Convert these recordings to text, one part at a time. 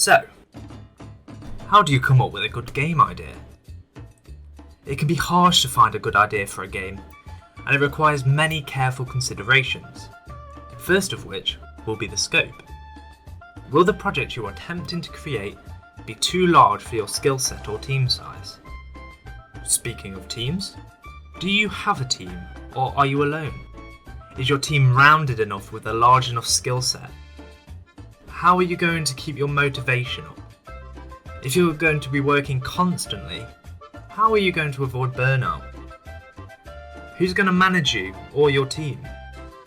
So, how do you come up with a good game idea? It can be harsh to find a good idea for a game, and it requires many careful considerations, first of which will be the scope. Will the project you are attempting to create be too large for your skill set or team size? Speaking of teams, do you have a team or are you alone? Is your team rounded enough with a large enough skill set? How are you going to keep your motivation up? If you're going to be working constantly, how are you going to avoid burnout? Who's going to manage you or your team?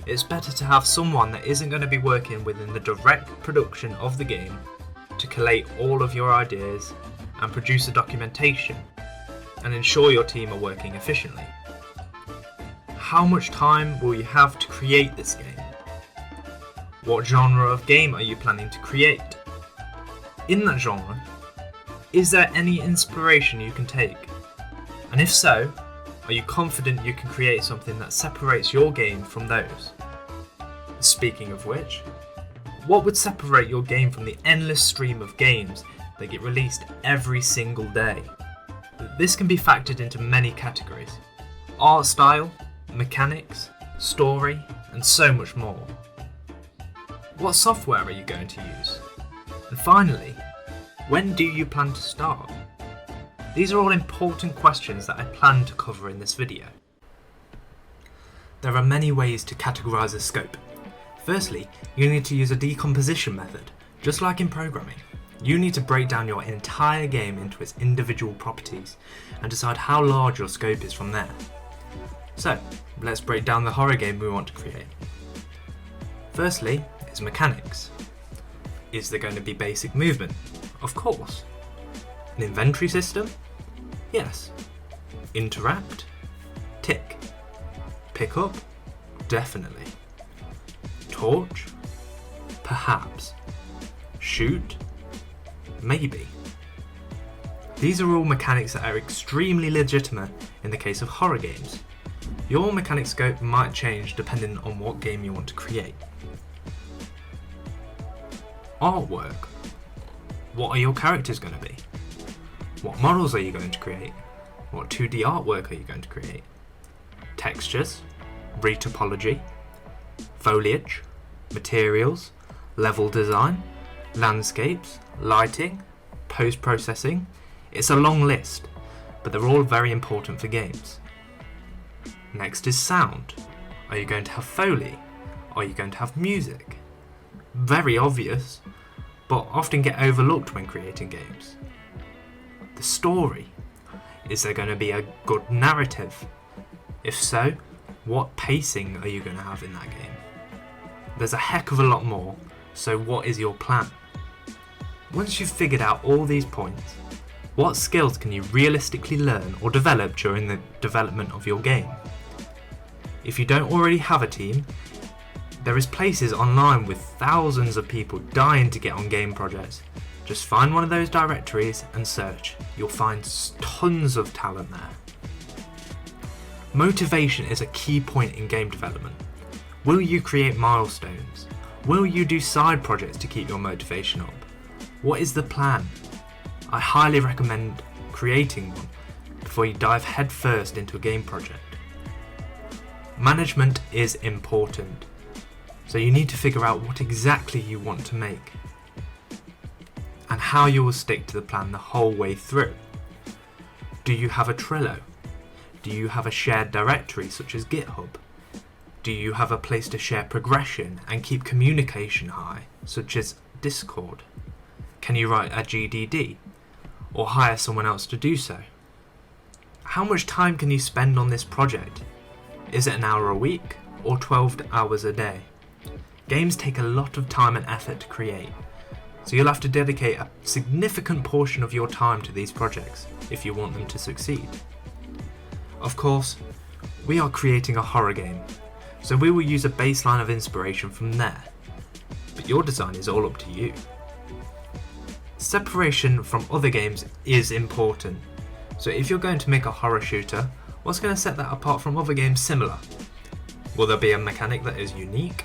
It's better to have someone that isn't going to be working within the direct production of the game to collate all of your ideas and produce the documentation and ensure your team are working efficiently. How much time will you have to create this game? What genre of game are you planning to create? In that genre, is there any inspiration you can take? And if so, are you confident you can create something that separates your game from those? Speaking of which, what would separate your game from the endless stream of games that get released every single day? This can be factored into many categories: art style, mechanics, story, and so much more. What software are you going to use? And finally, when do you plan to start? These are all important questions that I plan to cover in this video. There are many ways to categorize a scope. Firstly, you need to use a decomposition method. Just like in programming, you need to break down your entire game into its individual properties and decide how large your scope is from there. So, let's break down the horror game we want to create. Firstly, is mechanics. Is there going to be basic movement? Of course. An inventory system? Yes. Interact? Tick. Pick up? Definitely. Torch? Perhaps. Shoot? Maybe. These are all mechanics that are extremely legitimate in the case of horror games. Your mechanic scope might change depending on what game you want to create. Artwork. What are your characters going to be? What models are you going to create? What 2D artwork are you going to create? Textures, retopology, foliage, materials, level design, landscapes, lighting, post-processing. It's a long list, but they're all very important for games. Next is sound. Are you going to have Foley? Are you going to have music? Very obvious, but often get overlooked when creating games. The story. Is there going to be a good narrative? If so, what pacing are you going to have in that game? There's a heck of a lot more, so what is your plan? Once you've figured out all these points, what skills can you realistically learn or develop during the development of your game? If you don't already have a team, there is places online with thousands of people dying to get on game projects. Just find one of those directories and search. You'll find tons of talent there. Motivation is a key point in game development. Will you create milestones? Will you do side projects to keep your motivation up? What is the plan? I highly recommend creating one before you dive headfirst into a game project. Management is important, so you need to figure out what exactly you want to make and how you will stick to the plan the whole way through. Do you have a Trello? Do you have a shared directory such as GitHub? Do you have a place to share progression and keep communication high, such as Discord? Can you write a GDD or hire someone else to do so? How much time can you spend on this project? Is it an hour a week or 12 hours a day? Games take a lot of time and effort to create, so you'll have to dedicate a significant portion of your time to these projects if you want them to succeed. Of course, we are creating a horror game, so we will use a baseline of inspiration from there, but your design is all up to you. Separation from other games is important, so if you're going to make a horror shooter, what's going to set that apart from other games similar? Will there be a mechanic that is unique?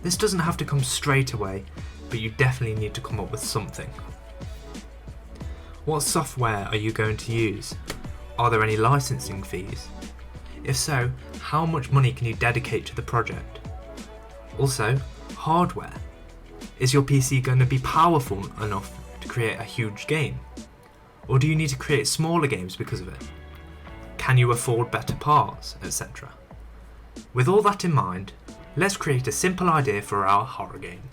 This doesn't have to come straight away, but you definitely need to come up with something. What software are you going to use? Are there any licensing fees? If so, how much money can you dedicate to the project? Also, hardware. Is your PC going to be powerful enough to create a huge game? Or do you need to create smaller games because of it? Can you afford better parts, etc.? With all that in mind, let's create a simple idea for our horror game.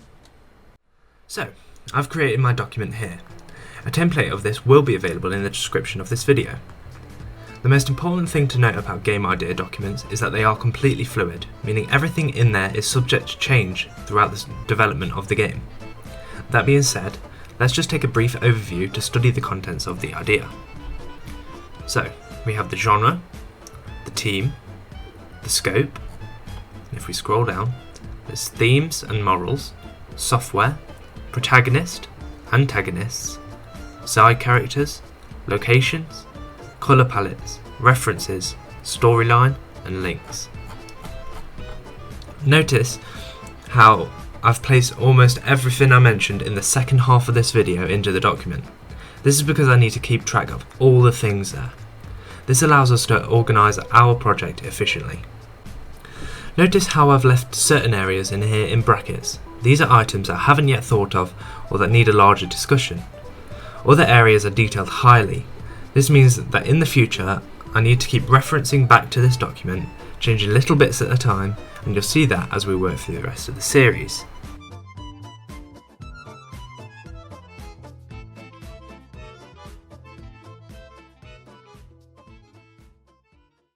So, I've created my document here. A template of this will be available in the description of this video. The most important thing to note about game idea documents is that they are completely fluid, meaning everything in there is subject to change throughout the development of the game. That being said, let's just take a brief overview to study the contents of the idea. So, we have the genre, the team, the scope, and if we scroll down, there's themes and morals, software, protagonist, antagonists, side characters, locations, colour palettes, references, storyline, and links. Notice how I've placed almost everything I mentioned in the second half of this video into the document. This is because I need to keep track of all the things there. This allows us to organise our project efficiently. Notice how I've left certain areas in here in brackets. These are items I haven't yet thought of or that need a larger discussion. Other areas are detailed highly. This means that in the future I need to keep referencing back to this document, changing little bits at a time, and you'll see that as we work through the rest of the series.